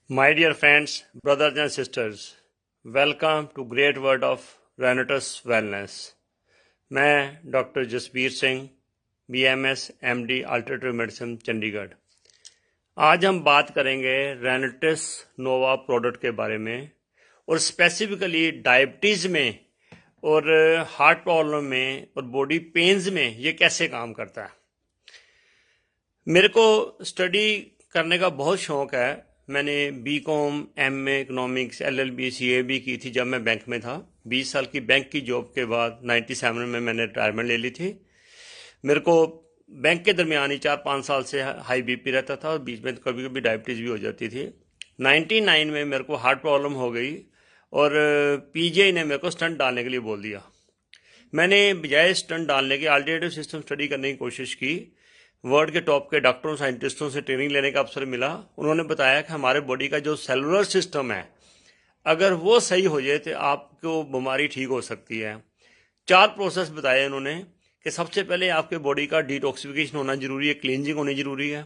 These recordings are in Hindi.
My dear friends, brothers and sisters, welcome to Great World of Renotus Wellness. मैं doctor Jasbir Singh, BMS MD alternative medicine Chandigarh. आज हम बात करेंगे रेनेटिस नोवा प्रोडक्ट के बारे में और स्पेसिफिकली डायबिटीज़ में और हार्ट प्रॉब्लम में और बॉडी पेन्स में ये कैसे काम करता है। मेरे को स्टडी करने का बहुत शौक है। मैंने BCom, MA economics, LLB, CAB की थी जब मैं बैंक में था। 20 साल की बैंक की जॉब के बाद 97 में मैंने रिटायरमेंट ले ली थी। मेरे को बैंक के दरमियान ही 4-5 साल से हाई BP रहता था और बीच में कभी कभी डायबिटीज़ भी हो जाती थी। 99 में मेरे को हार्ट प्रॉब्लम हो गई और PGI ने मेरे को स्टंट डालने के लिए बोल दिया। मैंने बजाय स्टंट डालने के अल्टरनेटिव सिस्टम स्टडी करने की कोशिश की। वर्ल्ड के टॉप के डॉक्टरों साइंटिस्टों से ट्रेनिंग लेने का अवसर मिला। उन्होंने बताया कि हमारे बॉडी का जो सेलुलर सिस्टम है, अगर वो सही हो जाए तो आपको बीमारी ठीक हो सकती है। 4 प्रोसेस बताए उन्होंने कि सबसे पहले आपके बॉडी का डिटॉक्सिफिकेशन होना जरूरी है, क्लींजिंग होनी जरूरी है।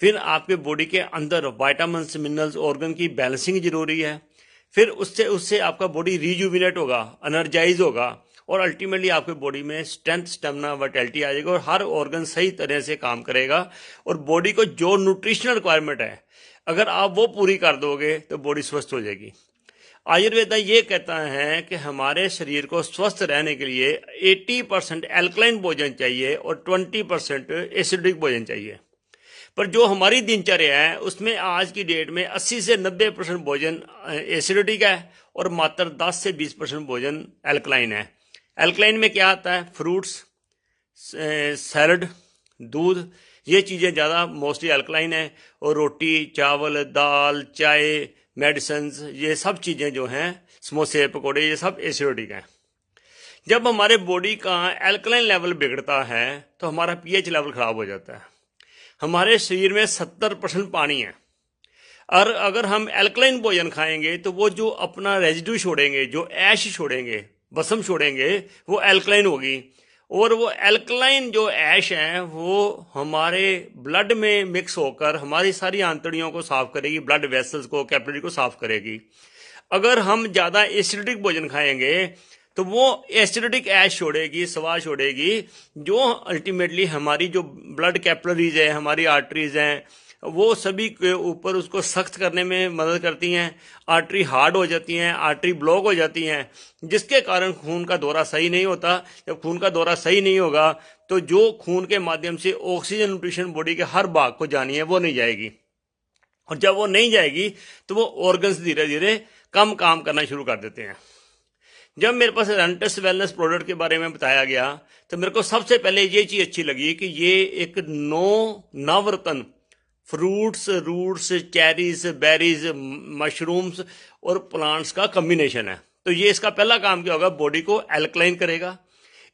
फिर आपके बॉडी के अंदर वाइटामिन्स, मिनरल्स, ऑर्गन की बैलेंसिंग जरूरी है। फिर उससे उससे आपका बॉडी रिजुविनेट होगा, एनर्जाइज होगा और अल्टीमेटली आपके बॉडी में स्ट्रेंथ, स्टेमिना, वाइटैलिटी आ जाएगा और हर ऑर्गन सही तरह से काम करेगा। और बॉडी को जो न्यूट्रिशनल रिक्वायरमेंट है, अगर आप वो पूरी कर दोगे तो बॉडी स्वस्थ हो जाएगी। आयुर्वेदा ये कहता है कि हमारे शरीर को स्वस्थ रहने के लिए 80% एल्कलाइन भोजन चाहिए और 20% एसिडिक भोजन चाहिए। पर जो हमारी दिनचर्या है उसमें आज की डेट में 80 से 90% भोजन एसिडिक है और मात्र 10 से 20% भोजन एल्कलाइन है। एल्कलाइन में क्या आता है? फ्रूट्स, सैलड, दूध, ये चीज़ें ज़्यादा मोस्टली एल्कलाइन है। और रोटी, चावल, दाल, चाय, मेडिसिन, ये सब चीज़ें जो हैं, समोसे, पकोड़े, ये सब एसिडिक हैं। जब हमारे बॉडी का एल्कलाइन लेवल बिगड़ता है तो हमारा pH लेवल ख़राब हो जाता है। हमारे शरीर में 70% पानी है और अगर हम एल्कलाइन भोजन खाएंगे तो वो जो अपना रेजिड्यू छोड़ेंगे, जो ऐश छोड़ेंगे, भस्म छोड़ेंगे, वो एल्कलाइन होगी। और वो एल्कलाइन जो ऐश है वो हमारे ब्लड में मिक्स होकर हमारी सारी आंतड़ियों को साफ करेगी, ब्लड वेसल्स को, कैपिलरी को साफ करेगी। अगर हम ज़्यादा एसिडिक भोजन खाएंगे तो वो एसिडिक ऐश छोड़ेगी, स्वाद छोड़ेगी, जो अल्टीमेटली हमारी जो ब्लड कैपिलरीज है, हमारी आर्टरीज हैं, वो सभी के ऊपर उसको सख्त करने में मदद करती हैं। आर्टरी हार्ड हो जाती हैं, आर्टरी ब्लॉक हो जाती हैं, जिसके कारण खून का दौरा सही नहीं होता। जब खून का दौरा सही नहीं होगा तो जो खून के माध्यम से ऑक्सीजन न्यूट्रिशन बॉडी के हर भाग को जानी है वो नहीं जाएगी, और जब वो नहीं जाएगी तो वो ऑर्गन्स धीरे धीरे कम काम करना शुरू कर देते हैं। जब मेरे पास रेनेटिस वेलनेस प्रोडक्ट के बारे में बताया गया तो मेरे को सबसे पहले ये चीज़ अच्छी लगी कि ये एक नवरत्न fruits, roots, cherries, berries, mushrooms और प्लांट्स का कम्बिनेशन है। तो ये इसका पहला काम क्या होगा? बॉडी को एल्कलाइन करेगा।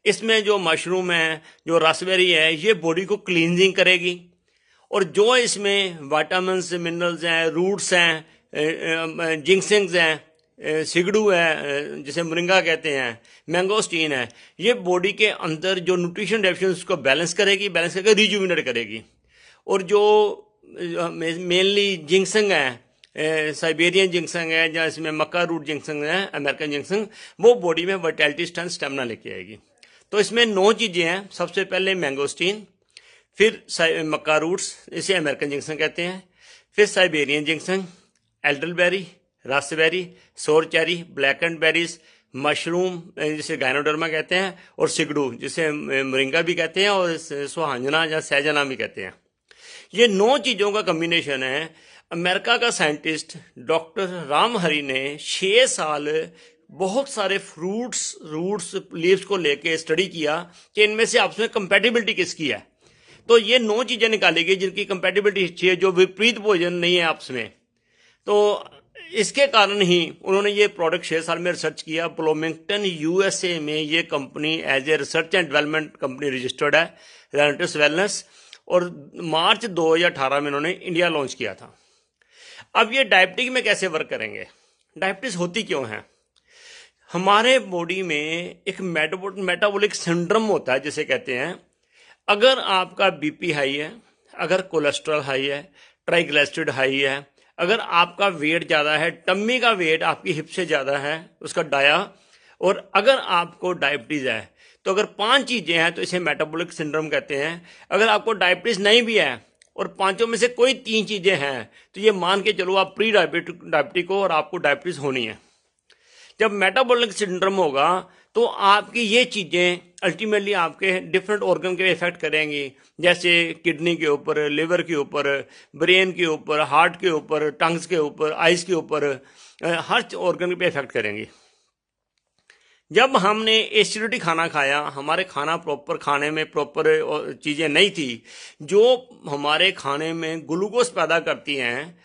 इसमें जो मशरूम है, जो रास्पबेरी है, ये बॉडी को क्लींजिंग करेगी। और जो इसमें विटामिन्स, मिनरल्स हैं, रूट्स हैं, जिंक्सिंग्स हैं, सिगड़ू है जिसे मोरिंगा कहते हैं, मैंगोस्टीन है, ये बॉडी के अंदर जो न्यूट्रिशन डेफिशिएंसी को बैलेंस बैलेंस करके रिजुविनेट करेगी। और जो मेनली जिंक्सिंग है, साइबेरियन जिंक्सिंग है, या इसमें मक्का रूट जिंक्सिंग है, अमेरिकन जिंक्सिंग, वो बॉडी में वाइटैलिटी, स्ट्रेंथ, स्टेमिना लेके आएगी। तो इसमें 9 चीज़ें हैं। सबसे पहले मैंगोस्टीन, फिर मक्का रूट्स, इसे अमेरिकन जिंक्सिंग कहते हैं, फिर साइबेरियन जिंक्सिंग, एल्डरबेरी, रास्पबेरी, सोर cherry, black and berries, mushroom जिसे गायनोडर्मा कहते हैं, और सिगड़ू जिसे मोरिंगा भी कहते हैं और सुहांजना या सहजना भी कहते हैं। ये 9 चीज़ों का कम्बिनेशन है। अमेरिका का साइंटिस्ट डॉक्टर राम हरी ने 6 साल बहुत सारे फ्रूट्स, रूट्स, लीव्स को लेके स्टडी किया कि इनमें से आपस में कंपैटिबिलिटी किसकी है। तो ये 9 चीज़ें निकाली गई जिनकी कंपैटिबिलिटी अच्छी है, जो विपरीत भोजन नहीं है आपस में। तो इसके कारण ही उन्होंने ये प्रोडक्ट 6 साल में रिसर्च किया। ब्लूमिंगटन USA में ये company as a research and development company registered है, रेनेटिस वेलनेस, और मार्च 2018 में उन्होंने इंडिया लॉन्च किया था। अब ये डायबिटीज में कैसे वर्क करेंगे? डायबिटीज होती क्यों है? हमारे बॉडी में एक मेटाबॉलिक सिंड्रोम होता है जिसे कहते हैं। अगर आपका BP हाई है, अगर कोलेस्ट्रॉल हाई है, ट्राइग्लिसराइड हाई है, अगर आपका वेट ज़्यादा है, टम्मी का वेट आपकी हिप से ज़्यादा है, उसका डाया, और अगर आपको डायबिटीज़ है, तो अगर 5 चीज़ें हैं तो इसे मेटाबॉलिक सिंड्रोम कहते हैं। अगर आपको डायबिटीज़ नहीं भी है और 5 में से कोई 3 चीज़ें हैं, तो ये मान के चलो आप प्री डायबिटिक हो और आपको डायबिटीज़ होनी है। जब मेटाबॉलिक सिंड्रोम होगा तो आपकी ये चीज़ें अल्टीमेटली आपके डिफरेंट ऑर्गन के इफेक्ट करेंगी, जैसे किडनी के ऊपर, लिवर के ऊपर, ब्रेन के ऊपर, हार्ट के ऊपर, टंग्स के ऊपर, आइज़ के ऊपर, हर ऑर्गन पे इफेक्ट करेंगी। जब हमने एसिडिटी खाना खाया, हमारे खाना प्रॉपर, खाने में प्रॉपर चीज़ें नहीं थी जो हमारे खाने में ग्लूकोज पैदा करती हैं,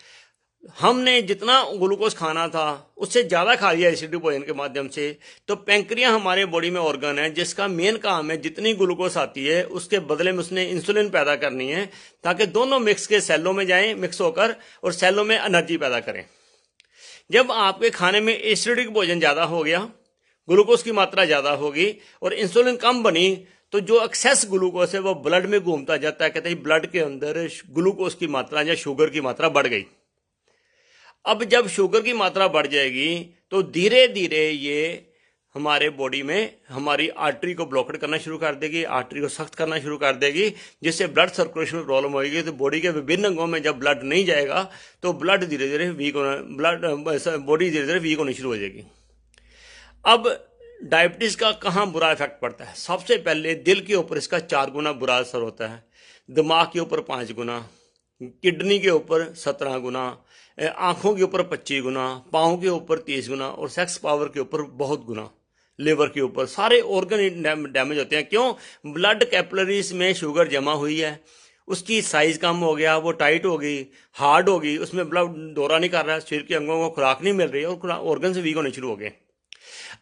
हमने जितना ग्लूकोज खाना था उससे ज़्यादा खा लिया एसिडिक भोजन के माध्यम से, तो पैंक्रिया हमारे बॉडी में ऑर्गन है जिसका मेन काम है जितनी ग्लूकोज आती है उसके बदले में उसने इंसुलिन पैदा करनी है, ताकि दोनों मिक्स के सेलों में जाएं, मिक्स होकर, और सेलों में एनर्जी पैदा करें। जब आपके खाने में एसिडिक भोजन ज़्यादा हो गया, ग्लूकोज की मात्रा ज़्यादा होगी और इंसुलिन कम बनी, तो जो एक्सेस ग्लूकोज है वो ब्लड में घूमता जाता है। कहते हैं ब्लड के अंदर ग्लूकोज की मात्रा या शुगर की मात्रा बढ़ गई। अब जब शुगर की मात्रा बढ़ जाएगी तो धीरे धीरे ये हमारे बॉडी में हमारी आर्टरी को ब्लॉकेट करना शुरू कर देगी, आर्टरी को सख्त करना शुरू कर देगी, जिससे ब्लड सर्कुलेशन में प्रॉब्लम होगी। तो बॉडी के विभिन्न अंगों में जब ब्लड नहीं जाएगा तो ब्लड धीरे धीरे वीक होना, बॉडी धीरे धीरे वीक होनी शुरू हो जाएगी। अब डायबिटीज़ का कहाँ बुरा इफेक्ट पड़ता है? सबसे पहले दिल के ऊपर इसका 4 गुना बुरा असर होता है, दिमाग के ऊपर 5 गुना, किडनी के ऊपर 17 गुना, आंखों के ऊपर 25 गुना, पाँव के ऊपर 30 गुना, और सेक्स पावर के ऊपर बहुत गुना, लिवर के ऊपर, सारे ऑर्गन डैमेज होते हैं। क्यों? ब्लड कैपिलरीज में शुगर जमा हुई है, उसकी साइज कम हो गया, वो टाइट हो गई, हार्ड हो गई, उसमें ब्लड दौरा नहीं कर रहा है, शरीर के अंगों को खुराक नहीं मिल रही है और ऑर्गन से वीक होने शुरू हो गए।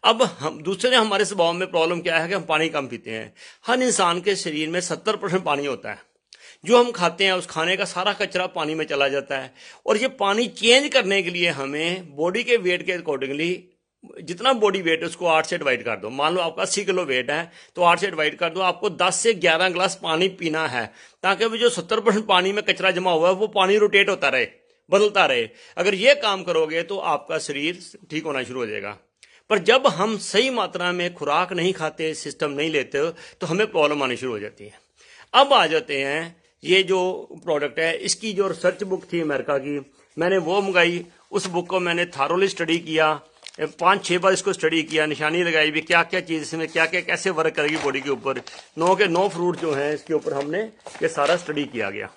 अब हम दूसरे हमारे स्वभाव में प्रॉब्लम क्या है कि हम पानी कम पीते हैं। हर इंसान के शरीर में 70% पानी होता है। जो हम खाते हैं उस खाने का सारा कचरा पानी में चला जाता है, और ये पानी चेंज करने के लिए हमें बॉडी के वेट के अकॉर्डिंगली, जितना बॉडी वेट है उसको 8 से डिवाइड कर दो। मान लो आपका 80 किलो वेट है तो 8 से डिवाइड कर दो, आपको 10 से 11 गिलास पानी पीना है, ताकि वो जो 70% पानी में कचरा जमा हुआ है वो पानी रोटेट होता रहे, बदलता रहे। अगर ये काम करोगे तो आपका शरीर ठीक होना शुरू हो जाएगा। पर जब हम सही मात्रा में खुराक नहीं खाते, सिस्टम नहीं लेते, तो हमें प्रॉब्लम आनी शुरू हो जाती है। अब आ जाते हैं, ये जो प्रोडक्ट है इसकी जो रिसर्च बुक थी अमेरिका की, मैंने वो मंगाई। उस बुक को मैंने थारोली स्टडी किया, 5-6 बार इसको स्टडी किया, निशानी लगाई भी क्या क्या चीज़ इसमें क्या क्या कैसे वर्क करेगी बॉडी के ऊपर। 9 के 9 फ्रूट जो हैं इसके ऊपर हमने ये सारा स्टडी किया गया।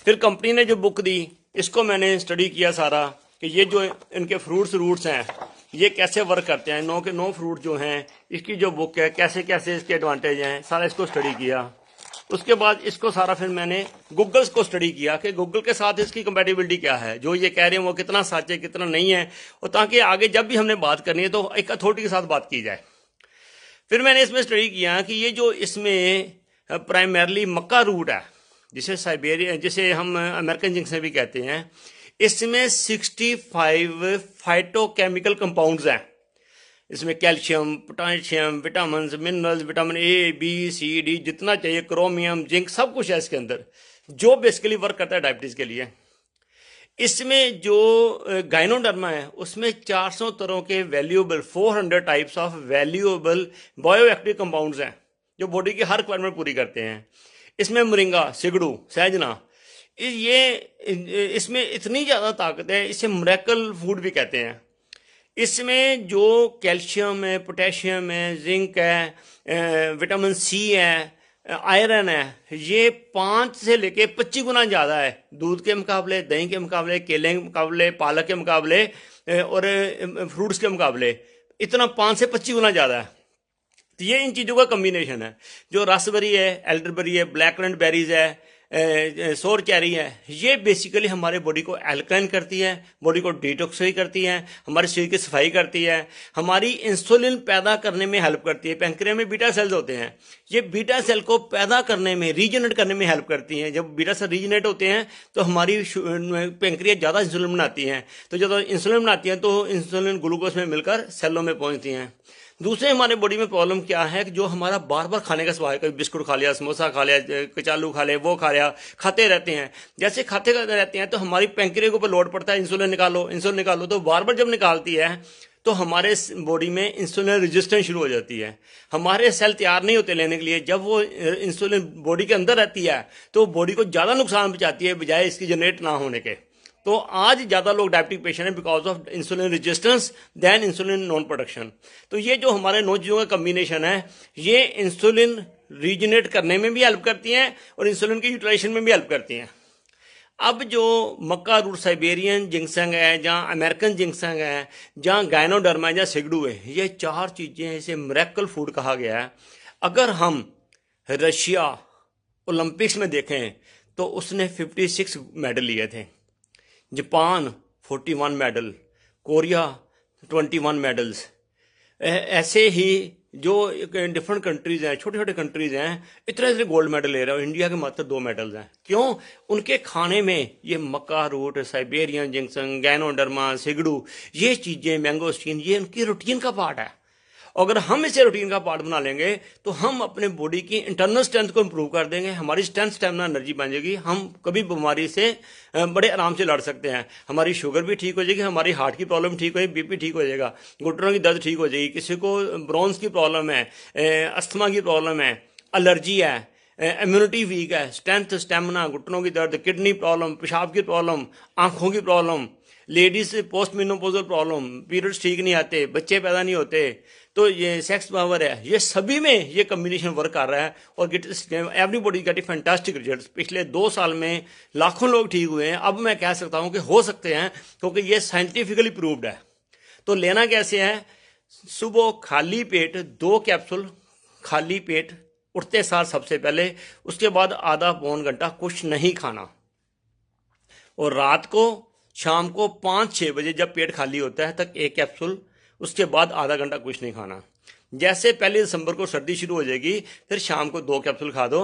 फिर कंपनी ने जो बुक दी इसको मैंने स्टडी किया सारा, कि ये जो इनके रूट्स हैं ये कैसे वर्क करते हैं। 9 के 9 फ्रूट जो हैं, इसकी जो बुक है कैसे कैसे इसके एडवांटेज हैं, सारा इसको स्टडी किया। उसके बाद इसको सारा फिर मैंने गूगल को स्टडी किया कि गूगल के साथ इसकी कंपैटिबिलिटी क्या है, जो ये कह रहे हैं वो कितना सच है कितना नहीं है, और ताकि आगे जब भी हमने बात करनी है तो एक अथॉरिटी के साथ बात की जाए। फिर मैंने इसमें स्टडी किया कि ये जो इसमें प्राइमरली मक्का रूट है, जिसे साइबेरिया, जिसे हम अमेरिकन जिंक से भी कहते हैं, इसमें 65 फाइटोकेमिकल कंपाउंड्स हैं। इसमें calcium, potassium, vitamin, minerals, vitamin A, B, C, D, जितना चाहिए, क्रोमियम, जिंक, सब कुछ है इसके अंदर, जो बेसिकली वर्क करता है डायबिटीज़ के लिए। इसमें जो गाइनोडर्मा है उसमें 400 तरह के valuable, 400 types of valuable bioactive compounds हैं जो बॉडी की हर रिक्वायरमेंट पूरी करते हैं। इसमें मोरिंगा, सिगड़ू, सहजना, ये इसमें इतनी ज़्यादा ताकत है, इसे मिरेकल फूड भी कहते हैं। इसमें जो कैल्शियम है, पोटेशियम है, जिंक है, विटामिन सी है, आयरन है, ये 5 से लेके 25 गुना ज़्यादा है दूध के मुकाबले, दही के मुकाबले, केले के मुकाबले, पालक के मुकाबले और फ्रूट्स के मुकाबले। इतना 5 से 25 गुना ज़्यादा है। तो ये इन चीज़ों का कम्बिनेशन है। जो रासबेरी है, एल्डरबेरी है, ब्लैक करंट बेरीज है, सोर चेरी है, ये बेसिकली हमारे बॉडी को एल्कलाइन करती है, बॉडी को डिटॉक्सिफाई करती है, हमारे शरीर की सफाई करती है, हमारी इंसुलिन पैदा करने में हेल्प करती है। पैंक्रिया में बीटा सेल्स होते हैं, ये बीटा सेल को पैदा करने में, रीजनरेट करने में हेल्प करती हैं। जब बीटा सेल रीजनरेट होते हैं तो हमारी पैंक्रिया ज़्यादा इंसुलिन बनाती हैं, तो जब इंसुलिन बनाती हैं तो इंसुलिन ग्लूकोज में मिलकर सेलों में पहुँचती हैं। दूसरे हमारे बॉडी में प्रॉब्लम क्या है कि जो हमारा बार बार खाने का स्वभाव है, कभी बिस्कुट खा लिया, समोसा खा लिया, कचालू खा लिया, वो खा लिया, खाते रहते हैं। जैसे खाते रहते हैं तो हमारी पैंक्रियाज के ऊपर लोड पड़ता है, इंसुलिन निकालो, तो बार बार जब निकालती है तो हमारे बॉडी में इंसुलिन रेजिस्टेंस शुरू हो जाती है। हमारे सेल तैयार नहीं होते लेने के लिए। जब वो इंसुलिन बॉडी के अंदर रहती है तो बॉडी को ज़्यादा नुकसान पहुंचाती है बजाय इसकी जनरेट ना होने के। तो आज ज़्यादा लोग डायबिटिक पेशेंट हैं because of insulin resistance then insulin non production. तो ये जो हमारे 9 चीज़ों का कम्बिनेशन है, ये इंसुलिन रीजनरेट करने में भी हेल्प करती हैं और इंसुलिन की यूटिलाइजेशन में भी हेल्प करती हैं। अब जो मक्का रूट साइबेरियन जिंक्संग है, जहाँ अमेरिकन जिंक्संग है, जहाँ गायनोडर्मा है, जहाँ सिगडू है, ये 4 चीज़ें इसे मिरेकल फूड कहा गया है। अगर हम रशिया ओलंपिक्स में देखें तो उसने 56 मेडल लिए थे, जापान 41 मेडल, कोरिया 21 मेडल्स। ऐसे ही जो डिफरेंट कंट्रीज हैं, छोटे छोटे कंट्रीज हैं, इतने गोल्ड मेडल ले रहे हो। इंडिया के मात्र 2 मेडल्स हैं। क्यों? उनके खाने में ये मक्का रूट, साइबेरियन जिंक्सन, गैनोडर्मा, सिगडू, ये चीज़ें, मैंगोस्टीन, ये उनकी रूटीन का पार्ट है। अगर हम इसे रूटीन का पार्ट बना लेंगे तो हम अपने बॉडी की इंटरनल स्ट्रेंथ को इंप्रूव कर देंगे। हमारी स्ट्रेंथ, स्टेमिना, एनर्जी बन जाएगी। हम कभी बीमारी से बड़े आराम से लड़ सकते हैं। हमारी शुगर भी ठीक हो जाएगी, हमारी हार्ट की प्रॉब्लम ठीक हो जाएगी, बीपी ठीक हो जाएगा, घुटनों की दर्द ठीक हो जाएगी। किसी को ब्रोन्स की प्रॉब्लम है, अस्थमा की प्रॉब्लम है, एलर्जी है, इम्यूनिटी वीक है, स्ट्रेंथ, स्टेमिना, घुटनों की दर्द, किडनी प्रॉब्लम, पेशाब की प्रॉब्लम, आंखों की problem, ladies post menopausal problem, periods ठीक नहीं आते, बच्चे पैदा नहीं होते, तो ये सेक्स पावर है, ये सभी में ये कम्बिनेशन वर्क कर रहा है और एवरीबॉडी गेट फैंटास्टिक रिजल्ट्स। पिछले 2 साल में लाखों लोग ठीक हुए हैं। अब मैं कह सकता हूं कि हो सकते हैं, क्योंकि ये साइंटिफिकली प्रूव्ड है। तो लेना कैसे है? सुबह खाली पेट 2 कैप्सूल, खाली पेट उठते साथ सबसे पहले, उसके बाद आधा पौन घंटा कुछ नहीं खाना, और रात को शाम को 5-6 बजे जब पेट खाली होता है तक 1 कैप्सूल, उसके बाद आधा घंटा कुछ नहीं खाना। जैसे 1 दिसंबर को सर्दी शुरू हो जाएगी, फिर शाम को 2 कैप्सूल खा दो।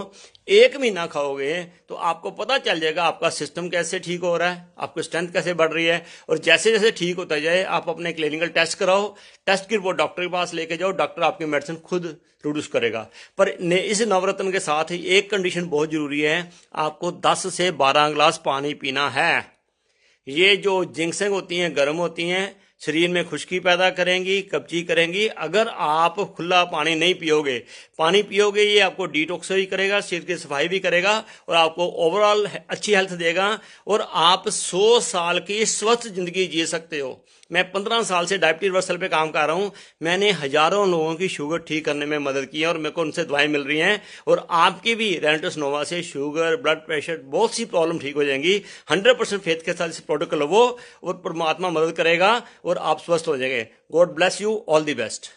1 महीना खाओगे तो आपको पता चल जाएगा आपका सिस्टम कैसे ठीक हो रहा है, आपकी स्ट्रेंथ कैसे बढ़ रही है। और जैसे जैसे ठीक होता जाए आप अपने क्लिनिकल टेस्ट कराओ, टेस्ट की रिपोर्ट डॉक्टर के पास लेके जाओ, डॉक्टर आपकी मेडिसिन खुद प्रोड्यूस करेगा। पर इस नवरत्न के साथ एक कंडीशन बहुत जरूरी है, आपको 10 से 12 गिलास पानी पीना है। ये जो जिंक्सें होती हैं, गर्म होती हैं, शरीर में खुश्की पैदा करेंगी, कब्जी करेंगी। अगर आप खुला पानी नहीं पियोगे, ये आपको डिटॉक्स भी करेगा, शरीर की सफाई भी करेगा और आपको ओवरऑल अच्छी हेल्थ देगा और आप 100 साल की स्वस्थ जिंदगी जी सकते हो। मैं 15 साल से डायबिटीज रिवर्सल पे काम कर रहा हूं। मैंने हजारों लोगों की शुगर ठीक करने में मदद की है और मेरे को उनसे दवाएं मिल रही हैं। और आपकी भी रेनेटस नोवा से शुगर, ब्लड प्रेशर, बहुत सी प्रॉब्लम ठीक हो जाएंगी। 100% फेथ के साथ इस प्रोडक्ट को लो और परमात्मा मदद करेगा और आप स्वस्थ हो जाएंगे। God bless you, all the best.